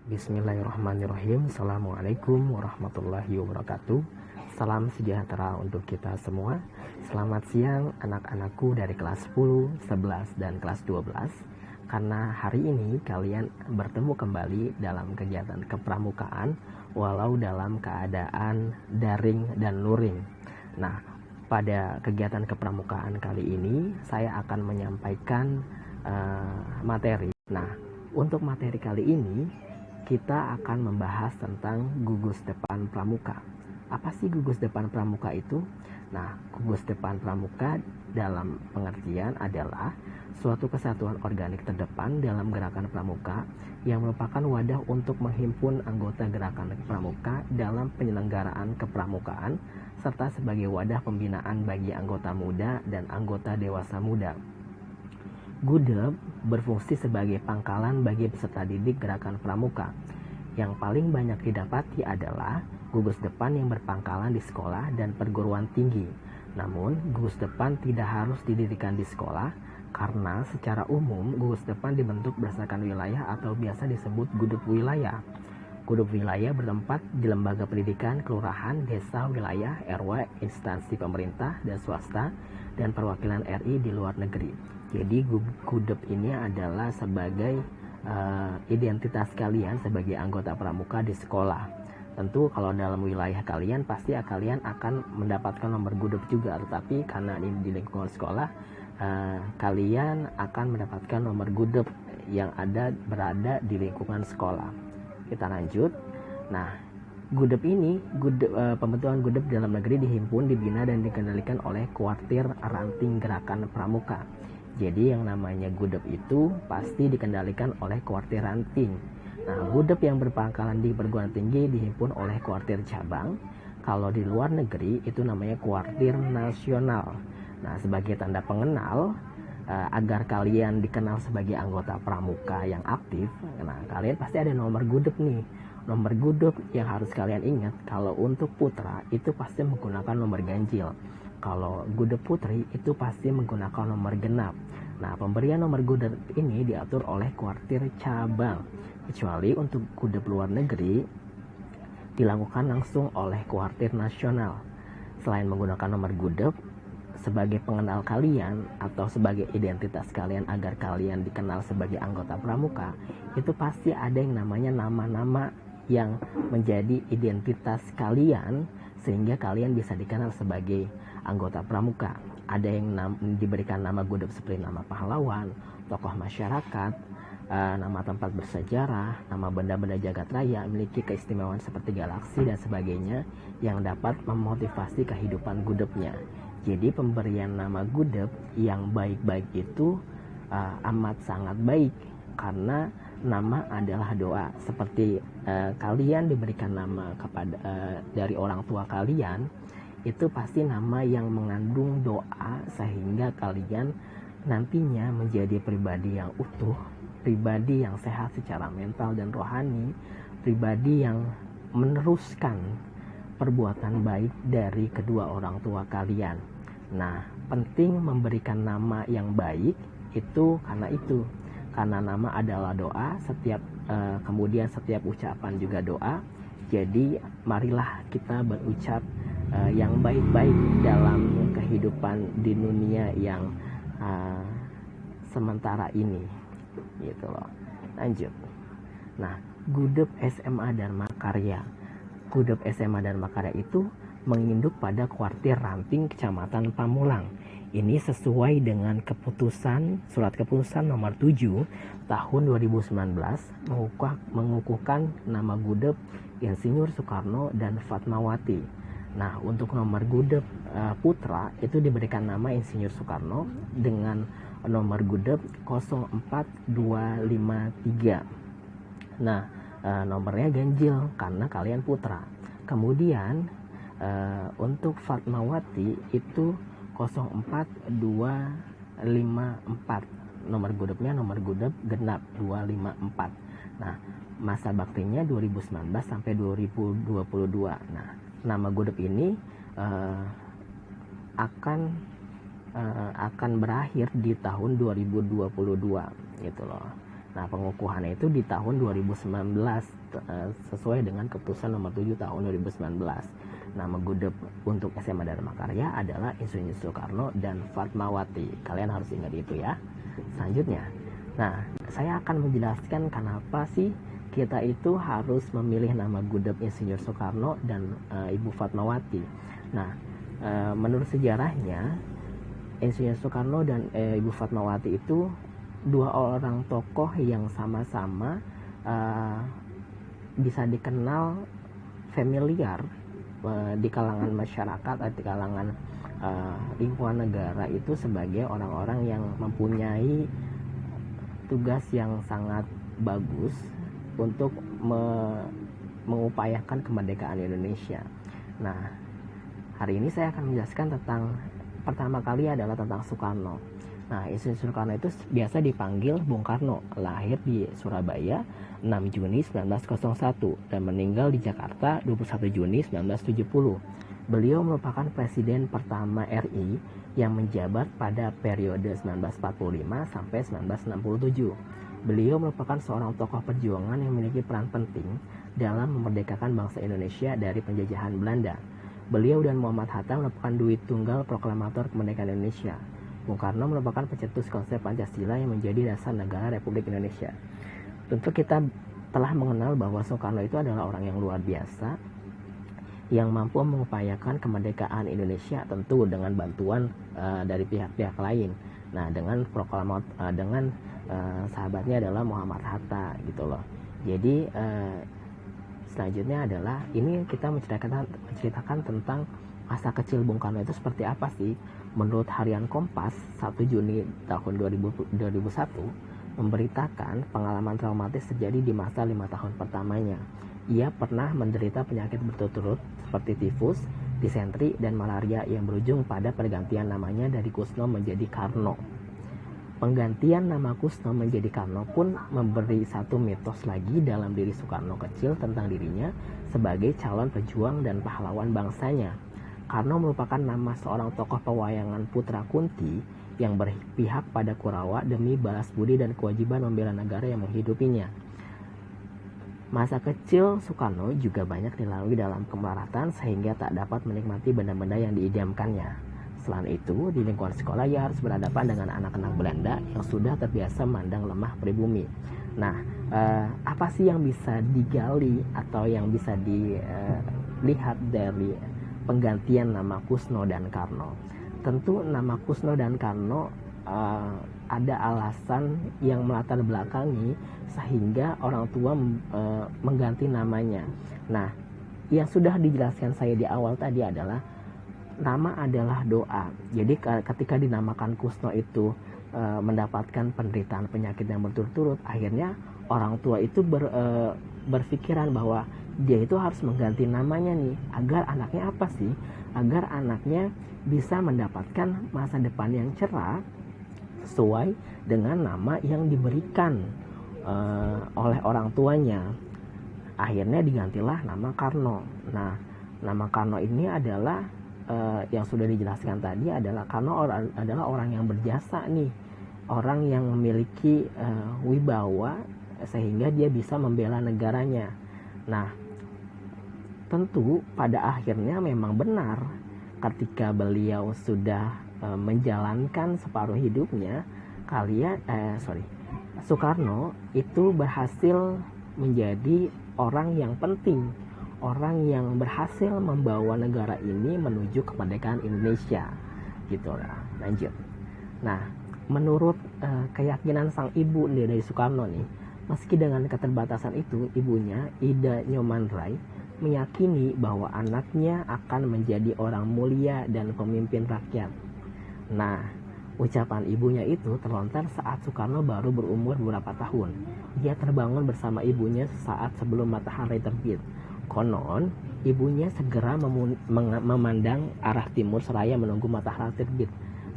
Bismillahirrahmanirrahim. Assalamualaikum warahmatullahi wabarakatuh. Salam sejahtera untuk kita semua. Selamat siang anak-anakku dari kelas 10, 11, dan kelas 12. Karena hari ini kalian bertemu kembali dalam kegiatan kepramukaan walau dalam keadaan daring dan luring. Nah, pada kegiatan kepramukaan kali ini saya akan menyampaikan materi. Nah, untuk materi kali ini kita akan membahas tentang gugus depan pramuka. Apa sih gugus depan pramuka itu? Nah, gugus depan pramuka dalam pengertian adalah suatu kesatuan organik terdepan dalam gerakan pramuka yang merupakan wadah untuk menghimpun anggota gerakan pramuka dalam penyelenggaraan kepramukaan serta sebagai wadah pembinaan bagi anggota muda dan anggota dewasa muda. Gudep berfungsi sebagai pangkalan bagi peserta didik gerakan pramuka. Yang paling banyak didapati adalah gugus depan yang berpangkalan di sekolah dan perguruan tinggi. Namun, gugus depan tidak harus didirikan di sekolah karena secara umum gugus depan dibentuk berdasarkan wilayah atau biasa disebut gudep wilayah. Gudep wilayah bertempat di lembaga pendidikan, kelurahan, desa, wilayah, RW, instansi pemerintah dan swasta, dan perwakilan RI di luar negeri. Jadi gudep ini adalah sebagai identitas kalian sebagai anggota pramuka di sekolah. Tentu kalau dalam wilayah kalian pasti kalian akan mendapatkan nomor gudep juga, tetapi karena ini di lingkungan sekolah, kalian akan mendapatkan nomor gudep yang berada di lingkungan sekolah. Kita lanjut. Nah, pembentukan gudep dalam negeri dihimpun, dibina, dan dikendalikan oleh kuartir ranting gerakan pramuka. Jadi yang namanya gudep itu pasti dikendalikan oleh kuartir ranting. Nah, gudep yang berpangkalan di perguruan tinggi dihimpun oleh kuartir cabang. Kalau di luar negeri itu namanya kuartir nasional. Nah, sebagai tanda pengenal agar kalian dikenal sebagai anggota pramuka yang aktif, nah kalian pasti ada nomor gudep nih. Nomor gudep yang harus kalian ingat, kalau untuk putra itu pasti menggunakan nomor ganjil. Kalau gudep putri itu pasti menggunakan nomor genap. Nah, pemberian nomor gudep ini diatur oleh kuartir cabang. Kecuali untuk gudep luar negeri dilakukan langsung oleh kuartir nasional. Selain menggunakan nomor gudep sebagai pengenal kalian atau sebagai identitas kalian agar kalian dikenal sebagai anggota pramuka, itu pasti ada yang namanya nama-nama yang menjadi identitas kalian sehingga kalian bisa dikenal sebagai anggota pramuka. Ada yang diberikan nama gudep seperti nama pahlawan, tokoh masyarakat, nama tempat bersejarah, nama benda-benda jagat raya, memiliki keistimewaan seperti galaksi dan sebagainya yang dapat memotivasi kehidupan gudepnya. Jadi pemberian nama gudep yang baik-baik itu amat sangat baik karena nama adalah doa. Seperti kalian diberikan nama kepada dari orang tua kalian, itu pasti nama yang mengandung doa sehingga kalian nantinya menjadi pribadi yang utuh, pribadi yang sehat secara mental dan rohani, pribadi yang meneruskan perbuatan baik dari kedua orang tua kalian. Nah, penting memberikan nama yang baik itu karena nama adalah doa, kemudian setiap ucapan juga doa. Jadi marilah kita berucap yang baik-baik dalam kehidupan di dunia yang sementara ini, gitu loh. Lanjut. Nah, gudep SMA Dharma Karya. Gudep SMA Dharma Karya itu menginduk pada kuartir ranting Kecamatan Pamulang. Ini sesuai dengan surat keputusan nomor 7 tahun 2019 mengukuhkan nama gudep Insinyur Soekarno dan Fatmawati. Nah, untuk nomor gudep putra itu diberikan nama Insinyur Soekarno dengan nomor gudep 04253. Nah, nomornya ganjil karena kalian putra. Kemudian untuk Fatmawati itu 04254. Nomor gudepnya nomor gudep genap 254. Nah, masa baktinya 2019 sampai 2022. Nah, nama gudep ini akan berakhir di tahun 2022 gitu loh. Nah, pengukuhannya itu di tahun 2019 sesuai dengan keputusan nomor 7 tahun 2019. Nama gudeg untuk SMA Dharma Karya adalah Insinyur Soekarno dan Fatmawati. Kalian harus ingat itu ya. Selanjutnya, nah saya akan menjelaskan kenapa sih kita itu harus memilih nama gudeg Insinyur Soekarno dan Ibu Fatmawati. Nah, menurut sejarahnya Insinyur Soekarno dan Ibu Fatmawati itu dua orang tokoh yang sama-sama bisa dikenal familiar di kalangan masyarakat atau di kalangan lingkungan negara itu sebagai orang-orang yang mempunyai tugas yang sangat bagus untuk mengupayakan kemerdekaan Indonesia. Nah, hari ini saya akan menjelaskan tentang pertama kali adalah tentang Soekarno. Nah, Insinyur Soekarno itu biasa dipanggil Bung Karno, lahir di Surabaya 6 Juni 1901 dan meninggal di Jakarta 21 Juni 1970. Beliau merupakan presiden pertama RI yang menjabat pada periode 1945 sampai 1967. Beliau merupakan seorang tokoh perjuangan yang memiliki peran penting dalam memerdekakan bangsa Indonesia dari penjajahan Belanda. Beliau dan Muhammad Hatta merupakan duit tunggal proklamator kemerdekaan Indonesia. Bung Karno merupakan pencetus konsep Pancasila yang menjadi dasar negara Republik Indonesia. Tentu kita telah mengenal bahwa Soekarno itu adalah orang yang luar biasa yang mampu mengupayakan kemerdekaan Indonesia, tentu dengan bantuan dari pihak-pihak lain. Nah, dengan sahabatnya adalah Muhammad Hatta gitu loh. Jadi selanjutnya adalah ini kita menceritakan tentang masa kecil Bung Karno itu seperti apa sih. Menurut harian Kompas 1 Juni tahun 2001 memberitakan pengalaman traumatis terjadi di masa 5 tahun pertamanya. Ia pernah menderita penyakit berturut-turut seperti tifus, disentri, dan malaria yang berujung pada pergantian namanya dari Kusno menjadi Karno. Penggantian nama Kusno menjadi Karno pun memberi satu mitos lagi dalam diri Soekarno kecil tentang dirinya sebagai calon pejuang dan pahlawan bangsanya. Karno merupakan nama seorang tokoh pewayangan putra Kunti yang berpihak pada Kurawa demi balas budi dan kewajiban membela negara yang menghidupinya. Masa kecil Soekarno juga banyak dilalui dalam kemelaratan sehingga tak dapat menikmati benda-benda yang diidamkannya. Selain itu, di lingkungan sekolah ia harus berhadapan dengan anak-anak Belanda yang sudah terbiasa memandang lemah pribumi. Nah, apa sih yang bisa digali atau yang bisa dilihat dari penggantian nama Kusno dan Karno? Tentu nama Kusno dan Karno ada alasan yang melatar belakangi sehingga orang tua mengganti namanya. Nah, yang sudah dijelaskan saya di awal tadi adalah nama adalah doa. Jadi ketika dinamakan Kusno itu mendapatkan penderitaan penyakit yang berturut-turut, akhirnya orang tua itu berpikiran bahwa dia itu harus mengganti namanya nih, agar anaknya apa sih? Agar anaknya bisa mendapatkan masa depan yang cerah sesuai dengan nama yang diberikan oleh orang tuanya. Akhirnya digantilah nama Karno. Nah, nama Karno ini adalah yang sudah dijelaskan tadi adalah Karno adalah orang yang berjasa nih, orang yang memiliki wibawa sehingga dia bisa membela negaranya. Nah, tentu pada akhirnya memang benar ketika beliau sudah menjalankan separuh hidupnya, Soekarno itu berhasil menjadi orang yang penting, orang yang berhasil membawa negara ini menuju kemerdekaan Indonesia, gitulah. Lanjut. Nah, menurut keyakinan sang ibu dari Soekarno nih, meski dengan keterbatasan itu, ibunya Ida Nyoman Rai meyakini bahwa anaknya akan menjadi orang mulia dan pemimpin rakyat. Nah, ucapan ibunya itu terlontar saat Soekarno baru berumur beberapa tahun. Dia terbangun bersama ibunya sesaat sebelum matahari terbit. Konon, ibunya segera memandang arah timur seraya menunggu matahari terbit.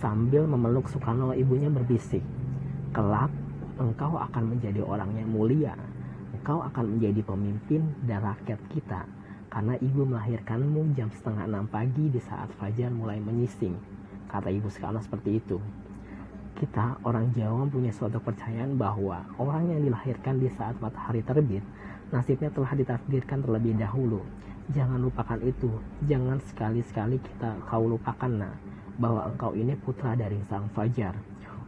Sambil memeluk Soekarno, ibunya berbisik, "Kelak engkau akan menjadi orang yang mulia. Engkau akan menjadi pemimpin dan rakyat kita, karena ibu melahirkanmu jam 5:30 pagi di saat fajar mulai menyising," kata ibu Soekarno seperti itu. Kita orang Jawa punya suatu kepercayaan bahwa orang yang dilahirkan di saat matahari terbit, nasibnya telah ditakdirkan terlebih dahulu. Jangan lupakan itu. Jangan sekali-sekali kau lupakan bahwa engkau ini putra dari sang fajar.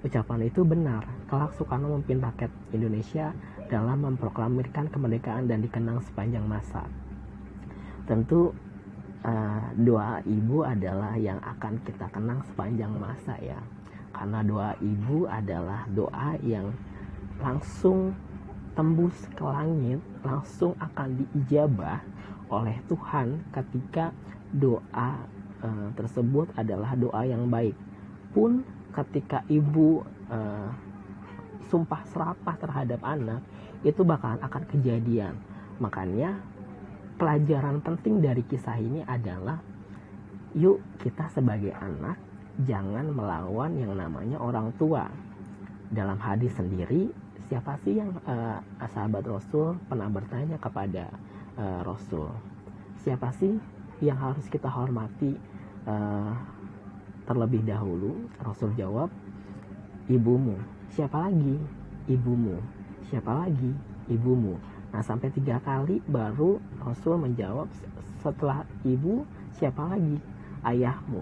Ucapan itu benar. Kelak Soekarno memimpin rakyat Indonesia dalam memproklamirkan kemerdekaan dan dikenang sepanjang masa. Tentu doa ibu adalah yang akan kita kenang sepanjang masa ya. Karena doa ibu adalah doa yang langsung tembus ke langit, langsung akan diijabah oleh Tuhan ketika doa tersebut adalah doa yang baik. Pun ketika ibu sumpah serapah terhadap anak, itu bakalan akan kejadian. Makanya pelajaran penting dari kisah ini adalah yuk kita sebagai anak jangan melawan yang namanya orang tua. Dalam hadis sendiri, siapa sih yang sahabat Rasul pernah bertanya kepada Rasul, siapa sih yang harus kita hormati terlebih dahulu? Rasul jawab, ibumu. Siapa lagi? Ibumu. Siapa lagi? Ibumu. Nah, sampai 3 kali baru Rasul menjawab, setelah ibu siapa lagi? Ayahmu.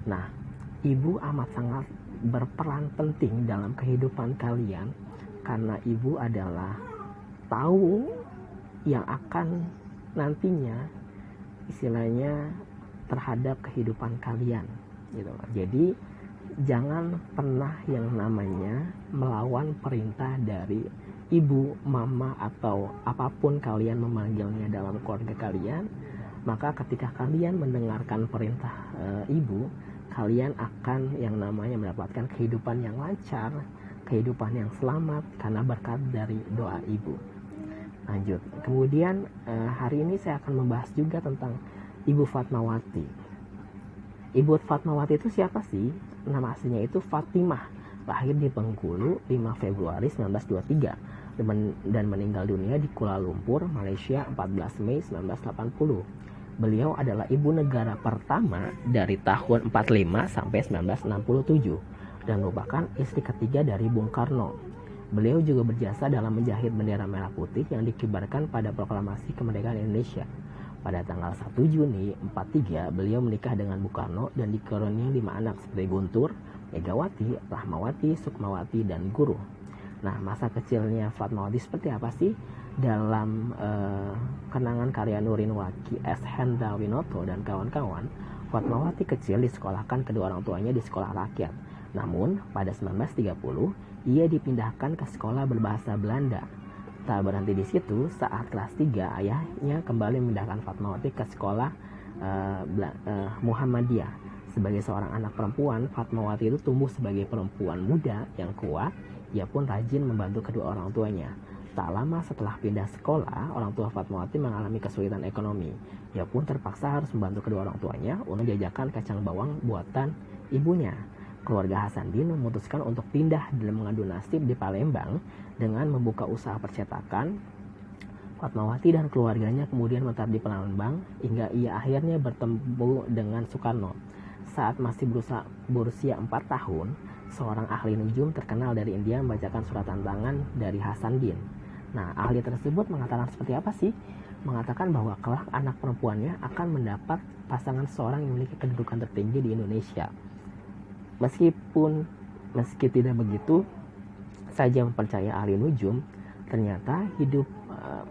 Nah, ibu amat sangat berperan penting dalam kehidupan kalian, karena ibu adalah tahu yang akan nantinya istilahnya terhadap kehidupan kalian gitu. Jadi jangan pernah yang namanya melawan perintah dari ibu, mama, atau apapun kalian memanggilnya dalam keluarga kalian. Maka ketika kalian mendengarkan perintah ibu, kalian akan yang namanya mendapatkan kehidupan yang lancar, kehidupan yang selamat karena berkat dari doa ibu. Lanjut. Kemudian hari ini saya akan membahas juga tentang Ibu Fatmawati. Ibu Fatmawati itu siapa sih? Nama aslinya itu Fatimah. Lahir di Bengkulu 5 Februari 1923 dan meninggal dunia di Kuala Lumpur, Malaysia 14 Mei 1980. Beliau adalah ibu negara pertama dari tahun 45 sampai 1967 dan merupakan istri ketiga dari Bung Karno. Beliau juga berjasa dalam menjahit bendera merah putih yang dikibarkan pada proklamasi kemerdekaan Indonesia. Pada tanggal 1 Juni 43, beliau menikah dengan Bung Karno dan dikaruniai 5 anak seperti Guntur, Megawati, Rahmawati, Sukmawati, dan Guru. Nah, masa kecilnya Fatmawati seperti apa sih? Dalam kenangan karya Nurin Waki, S. Hendra Winoto, dan kawan-kawan, Fatmawati kecil disekolahkan kedua orang tuanya di sekolah rakyat. Namun, pada 1930, ia dipindahkan ke sekolah berbahasa Belanda. Tak berhenti di situ, saat kelas 3, ayahnya kembali memindahkan Fatmawati ke sekolah Muhammadiyah. Sebagai seorang anak perempuan, Fatmawati itu tumbuh sebagai perempuan muda yang kuat. Ia pun rajin membantu kedua orang tuanya. Tak lama setelah pindah sekolah, orang tua Fatmawati mengalami kesulitan ekonomi. Ia pun terpaksa harus membantu kedua orang tuanya untuk menjajakan kacang bawang buatan ibunya. Keluarga Hasanuddin memutuskan untuk pindah dan mengadu nasib di Palembang dengan membuka usaha percetakan. Fatmawati dan keluarganya kemudian menetap di Palembang hingga ia akhirnya bertemu dengan Soekarno. Saat masih berusia 4 tahun, seorang ahli nujum terkenal dari India membacakan surat tantangan dari Hasanuddin. Nah, ahli tersebut mengatakan seperti apa sih? Mengatakan bahwa kelak anak perempuannya akan mendapat pasangan seorang yang memiliki kedudukan tertinggi di Indonesia. Meski tidak begitu saja mempercayai ahli nujum, ternyata hidup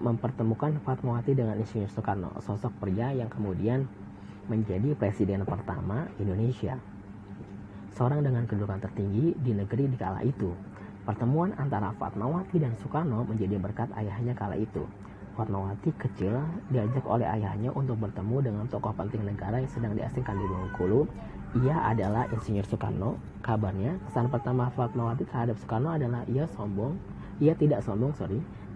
mempertemukan Fatmawati dengan Insinyur Soekarno, sosok pria yang kemudian menjadi presiden pertama Indonesia, seorang dengan kedudukan tertinggi di negeri di kala itu. Pertemuan antara Fatmawati dan Soekarno menjadi berkat ayahnya kala itu. Fatmawati kecil diajak oleh ayahnya untuk bertemu dengan tokoh penting negara yang sedang diasingkan di Bengkulu. Ia adalah Insinyur Soekarno. Kabarnya, kesan pertama Fatmawati terhadap Soekarno adalah ia tidak sombong,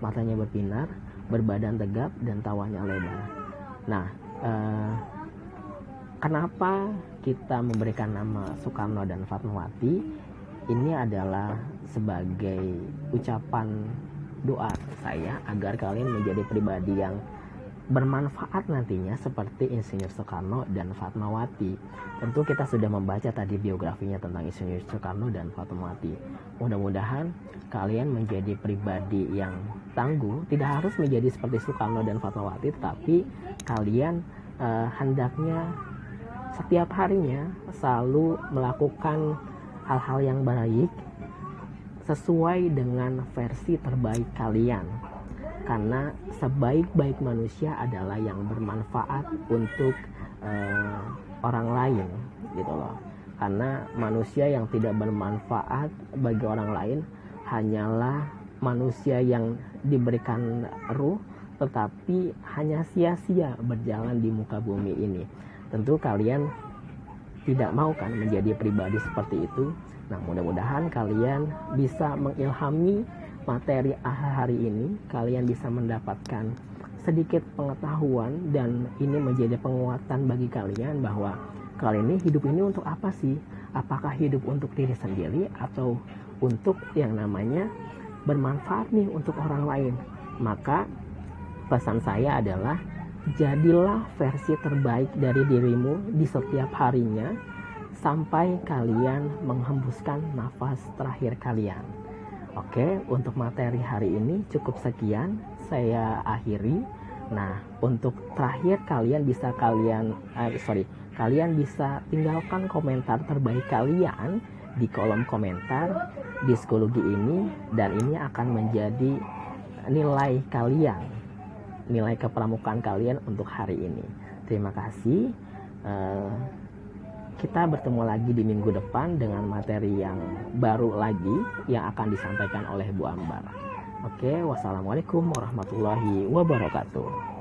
matanya berbinar, berbadan tegap, dan tawanya lebar. Nah, kenapa kita memberikan nama Soekarno dan Fatmawati? Ini adalah sebagai ucapan doa saya agar kalian menjadi pribadi yang bermanfaat nantinya seperti Insinyur Soekarno dan Fatmawati. Tentu kita sudah membaca tadi biografinya tentang Insinyur Soekarno dan Fatmawati. Mudah-mudahan kalian menjadi pribadi yang tangguh, tidak harus menjadi seperti Soekarno dan Fatmawati, tapi kalian hendaknya setiap harinya selalu melakukan hal-hal yang baik sesuai dengan versi terbaik kalian, karena sebaik-baik manusia adalah yang bermanfaat untuk orang lain gitu loh. Karena manusia yang tidak bermanfaat bagi orang lain hanyalah manusia yang diberikan ruh tetapi hanya sia-sia berjalan di muka bumi ini. Tentu kalian tidak mau kan menjadi pribadi seperti itu. Nah, mudah-mudahan kalian bisa mengilhami materi hari ini, kalian bisa mendapatkan sedikit pengetahuan, dan ini menjadi penguatan bagi kalian bahwa kalian ini hidup ini untuk apa sih? Apakah hidup untuk diri sendiri atau untuk yang namanya bermanfaat nih untuk orang lain? Maka pesan saya adalah jadilah versi terbaik dari dirimu di setiap harinya sampai kalian menghembuskan nafas terakhir kalian. Oke, untuk materi hari ini cukup sekian, saya akhiri. Nah, untuk terakhir kalian bisa tinggalkan komentar terbaik kalian di kolom komentar di psikologi ini, dan ini akan menjadi nilai kalian, nilai kepramukaan kalian untuk hari ini. Terima kasih. Kita bertemu lagi di minggu depan dengan materi yang baru lagi yang akan disampaikan oleh Bu Ambar. Oke, wassalamualaikum warahmatullahi wabarakatuh.